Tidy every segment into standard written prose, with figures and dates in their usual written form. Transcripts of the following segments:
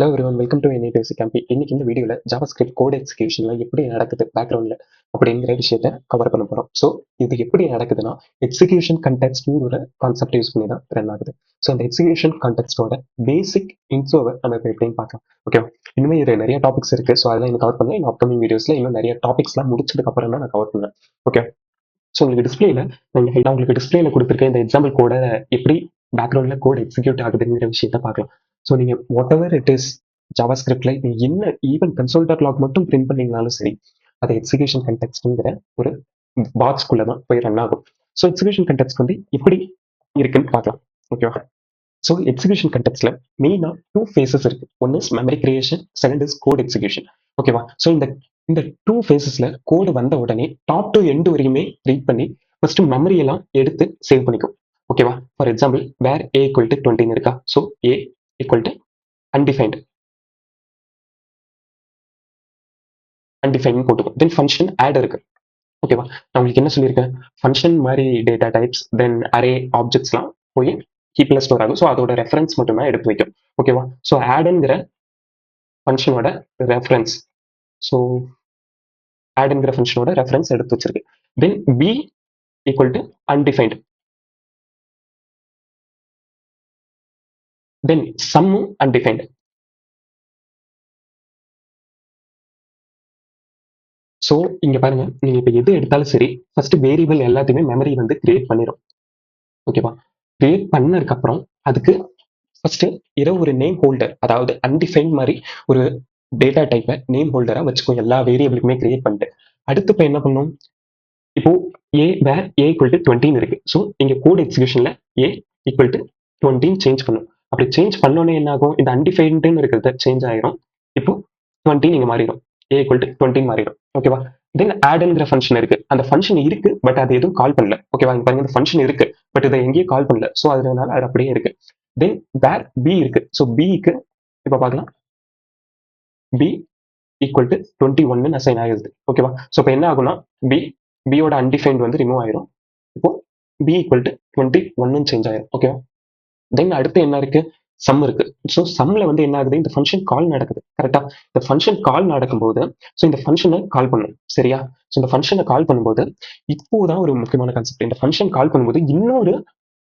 Hello everyone, welcome to என்னை பேசி கேம்பி. இன்னைக்கு இந்த வீடியோவில் ஜாவாஸ்கிரிப்ட் கோட் எக்ஸிகியூஷன்ல எப்படி நடக்குது பேக்ரவுண்டில் அப்படிங்கிற விஷயத்த கவர் பண்ண போகிறோம். ஸோ இது எப்படி நடக்குதுன்னா, எக்ஸிகியூஷன் கண்டெக்ஸ்ட்னு ஒரு கான்செப்ட் யூஸ் பண்ணி தான் ரன் ஆகுது. ஸோ அந்த எக்ஸிகியூஷன் கண்டெக்ஸ்டோட பேசிக் இன்ட்ரோவை நம்ம இப்போ எப்படின்னு பார்க்கலாம். ஓகே, இனிமேல் இது நிறைய டாபிக்ஸ் இருக்கு. ஸோ அதெல்லாம் இன்னும் கவர் பண்ணல. இன்னும் அப்கமிங் வீடியோஸ்ல இன்னும் நிறைய டாபிக்ஸ்லாம் முடிச்சதுக்கு அப்புறம் தான் நான் கவர் பண்ணுவேன். ஓகே, ஸோ உங்களுக்கு டிஸ்பிளேல நான் உங்களுக்கு டிஸ்பிளேல கொடுத்துருக்க இந்த எக்ஸாம்பிள் கோட எப்படி பேக்ரவுண்ட்ல கோட் எக்ஸிக்யூட் ஆகுதுங்கிற விஷயத்த பார்க்கலாம். ஸோ நீங்க வாட் எவர் இட் இஸ் ஜாவாஸ்கிரிப்ட்ல நீங்க என்ன ஈவன் console.log மட்டும் பிரிண்ட் பண்ணீங்கனாலும் சரி, அது எக்ஸிகியூஷன் கண்டெக்ஸ்ட்ங்கிற ஒரு பாக்ஸ்குள்ள தான் போய் ரன் ஆகும். ஸோ எக்ஸிகியூஷன் கண்டெக்ஸ்ட் வந்து எப்படி இருக்குன்னு பார்க்கலாம். ஓகேவா? ஸோ எக்ஸிகியூஷன் கண்டெக்ஸ்ட்ல மெயினா 2 phases இருக்கு. One is memory creation, second is code execution. ஓகேவா? ஸோ இந்த இந்த 2 phases-ல கோடு வந்த உடனே டாப் டு எண்ட் வரையுமே ரீட் பண்ணி ஃபர்ஸ்ட் மெமரி எல்லாம் எடுத்து சேவ் பண்ணிக்கும். ஓகேவா? For example var a equal to 20 இருக்கா? So a equal to undefined போட்டுக்கும். தென் ஃபங்க்ஷன் ஆட் இருக்கு. ஓகேவா? நான் உங்களுக்கு என்ன சொல்லியிருக்கேன், ஃபங்க்ஷன் மாதிரி டேட்டா டைப்ஸ் தென் அரே ஆப்ஜெக்ட்ஸ்லாம் போய் ஹீப்ல ஸ்டோர் ஆகும். ஸோ அதோட ரெஃபரன்ஸ் மட்டும் தான் எடுத்து வைக்கும். ஓகேவா? ஸோ ஆடுங்கிற ஃபங்க்ஷனோட ரெஃபரன்ஸ், ஸோ ஆடுங்கிற ஃபங்க்ஷனோட ரெஃபரன்ஸ் எடுத்து வச்சிருக்கு. Then b equal to undefined, then சம்மும் அன்டிஃபைன்டு. ஸோ இங்க பாருங்க, நீங்க இப்ப எது எடுத்தாலும் சரி ஃபர்ஸ்ட் வேரியபிள் எல்லாத்தையுமே மெமரி வந்து கிரியேட் பண்ணிடும். ஓகேவா? கிரியேட் பண்ணதுக்கு அப்புறம் அதுக்கு ஃபர்ஸ்ட் ஒரு நேம் ஹோல்டர், அதாவது அன்டிஃபைன் மாதிரி ஒரு டேட்டா டைப்பை நேம் ஹோல்டரா வச்சுக்கோ எல்லா வேரியபிளுக்குமே கிரியேட் பண்ணிட்டு. அடுத்து இப்போ என்ன பண்ணும், இப்போ ஏ வேர் ஏ ஈக்குவல் டு 20 இருக்கு. ஸோ இங்க கோட் எக்ஸிகியூஷன்ல ஏ ஈக்குவல் டு 20 சேஞ்ச் பண்ணும். அப்படி சேஞ்ச் பண்ணோன்னே என்ன ஆகும், இந்த அன்டிஃபைன்டுன்னு இருக்கிறது சேஞ்ச் ஆயிரும். இப்போ 20 நீங்க மாறிடும், ஏ ஈக்குவல் டு 20 மாறிடும். ஓகேவா? தென் ஆடுங்கிற ஃபங்க்ஷன் இருக்கு. அந்த ஃபங்க்ஷன் இருக்கு பட் அது எதுவும் கால் பண்ணல. ஓகேவா? இங்க பாருங்க, இந்த ஃபங்க்ஷன் இருக்கு பட் இதை எங்கேயும் கால் பண்ணல. ஸோ அதனால அது அப்படியே இருக்கு. தென் வேர் பி இருக்கு. ஸோ பிக்கு இப்போ பார்க்கலாம், பி ஈக்குவல் டு 21 அசைன் ஆகுது. ஓகேவா? ஸோ இப்போ என்ன ஆகும்னா, பியோட அன்டிஃபைன்ட் வந்து ரிமூவ் ஆயிரும். இப்போ பி ஈக்குவல் டு 21 சேஞ்ச் ஆயிரும். ஓகேவா? தென் அடுத்து என்ன இருக்கு, சம் இருக்கு. ஸோ சம்ல வந்து என்ன ஆகுது, இந்த ஃபங்க்ஷன் கால் நடக்குது. கரெக்டா? இந்த ஃபங்க்ஷன் கால் நடக்கும்போது ஸோ இந்த ஃபங்க்ஷனை கால் பண்ணும். சரியா? ஸோ இந்த ஃபங்க்ஷனை கால் பண்ணும்போது இப்போதான் ஒரு முக்கியமான கான்செப்ட். இந்த ஃபங்க்ஷன் கால் பண்ணும்போது இன்னொரு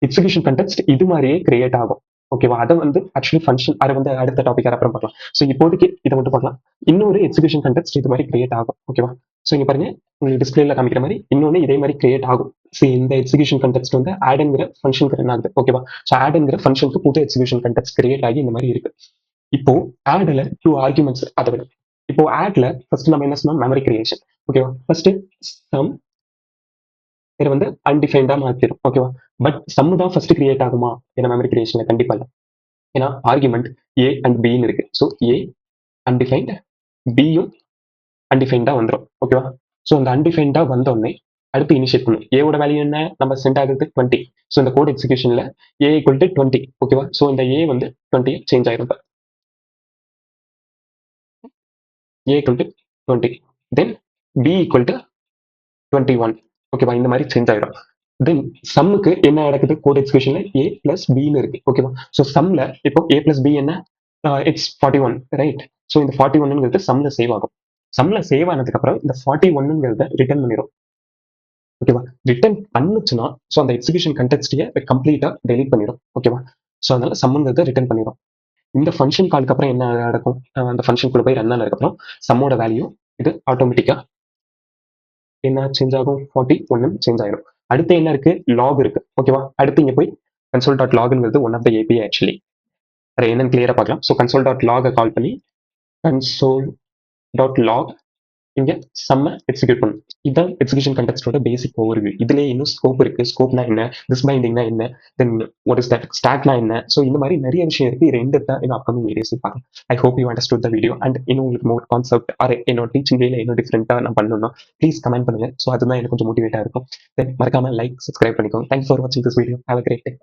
எக்ஸிகியூஷன் கண்டெக்ஸ்ட் இது மாதிரியே கிரியேட் ஆகும். ஓகேவா? அதை வந்து ஆக்சுவலி ஃபங்க்ஷன் அதை வந்து அடுத்த டாபிக் அப்புறம் பார்க்கலாம். ஸோ இப்போதைக்கு இதை மட்டும் பார்க்கலாம். இன்னொரு எக்ஸிகியூஷன் கண்டெக்ஸ்ட் இது மாதிரி கிரியேட் ஆகும். ஓகேவா? ஸோ இங்க பாருங்க, உங்களுக்கு டிஸ்பிளேல காமிக்கிற மாதிரி இன்னொன்னு இதே மாதிரி கிரியேட் ஆகும். ஸோ இந்த எக்ஸிகியூஷன் கண்டெக்ஸ்ட் வந்து ஆடுங்கிற ஃபங்க்ஷனுக்கு ரன் ஆகுது. ஓகேவா? ஸோ ஆடுங்கிற ஃபங்க்ஷனுக்கு புது எக்ஸிகியூஷன் கண்டெக்ஸ்ட் கிரியேட் ஆகி இந்த மாதிரி இருக்கு. இப்போ ஆட்ல 2 ஆர்குமெண்ட்ஸ். அதை விட இப்போ ஆட்ல ஃபர்ஸ்ட் நம்ம என்ன சொன்னோம், மெமரி கிரியேஷன். ஓகேவா? ஃபர்ஸ்ட் சம் இதை வந்து அன்டிஃபைன்டா மாத்திரும். ஓகேவா? பட் சம் தான் ஃபர்ஸ்ட் கிரியேட் ஆகுமா ஏன்னா மெமரி கிரியேஷன்ல கண்டிப்பா இல்லை. ஏன்னா ஆர்குமெண்ட் ஏ அண்ட் பின்னு இருக்கு. ஸோ ஏ அன்டிஃபைன்ட், பியும் அன்டிஃபைன்டா வந்துடும். ஓகேவா? ஸோ அந்த அன்டிஃபைன்டா வந்தோடனே அடுத்து இனிஷியேட் பண்ணும். ஏவோட வேல்யூ என்ன, நம்ம சென்ட் ஆகுது 20. ஸோ இந்த கோட் எக்ஸிகியூஷன்ல ஏ ஈக்குவல் டு 20. ஓகேவா? ஸோ இந்த ஏ வந்து 20 சேஞ்ச் ஆயிரும். A equal to 20, then b equal to 21. ஓகேவா? இந்த மாதிரி சேஞ்ச் ஆயிடும். தென் சம்முக்கு என்ன நடக்குது, கோட் எக்ஸிகியூஷன்ல ஏ பிளஸ் பின்னு இருக்கு. ஓகேவா? ஸோ சம்ல இப்போ ஏ பிளஸ் பி என்ன, இட்ஸ் 41, ரைட்? ஸோ இந்த 41ங்கிறது சம்ல சேவ் ஆகும். சம்ல சேவ் ஆனதுக்கு அப்புறம் இந்த 41ங்கிறத ரிட்டர்ன் பண்ணிடும். ஓகேவா? ரிட்டர்ன் பண்ணுச்சுன்னா ஸோ அந்த எக்ஸிகியூஷன் கண்டெக்ஸ்டையே கம்ப்ளீட்டா டெலிட் பண்ணிடும். ஓகேவா? ஸோ அதனால சம்முங்கிறத ரிட்டர்ன் பண்ணிடும். இந்த ஃபங்க்ஷன் காலுக்கு அப்புறம் என்ன நடக்கும், அந்த ஃபங்க்ஷன் கூட போய் ரன் ஆனதுக்கப்புறம் சம்மோட வேல்யூ இது ஆட்டோமேட்டிக்கா என்ன சேஞ்ச் ஆகும், 41 சேஞ்ச் ஆயிடும். அடுத்து என்ன இருக்கு, லாக் இருக்கு. ஓகேவா? அடுத்து இங்க போய் console.logங்கிறது one of the API actually. அதை என்னன்னு கிளியரா பார்க்கலாம். ஸோ console.log கால் பண்ணி console.log இங்க சம்ம எக்ஸிக்யூட் பண்ணும். இதுதான் எக்ஸிகியூஷன் கண்டெக்ஸ்டோட பேசிக் ஓவர்வியூ. இதுலயே இன்னும் ஸ்கோப் இருக்கு. ஸ்கோப்னா என்ன, டிஸ்பைண்டிங்னா என்ன, தென் வாட் இஸ் தட், ஸ்டாக்னா என்ன, ஸோ இந்த மாதிரி நிறைய விஷயம் இருக்கு. இது ரெண்டு தான் இன்னும் அப்கமிங் வீடியோஸ் பார்க்கலாம். I hope you understood the video. And இன்னும் உங்களுக்கு மோர் கான்செப்ட் ஆர் என்னோட டீச்சிங் வேல இன்னும் டிஃப்ரெண்டா நான் பண்ணணும்னா ப்ளீஸ் கமெண்ட் பண்ணுங்க. ஸோ அதுதான் எனக்கு கொஞ்சம் மோட்டிவேட்டா இருக்கும். தென் மறக்காம லைக், சப்ஸ்கிரைப் பண்ணிக்கோங்க. தேங்க்ஸ் ஃபார் வாட்சிங் this video. Have a great day.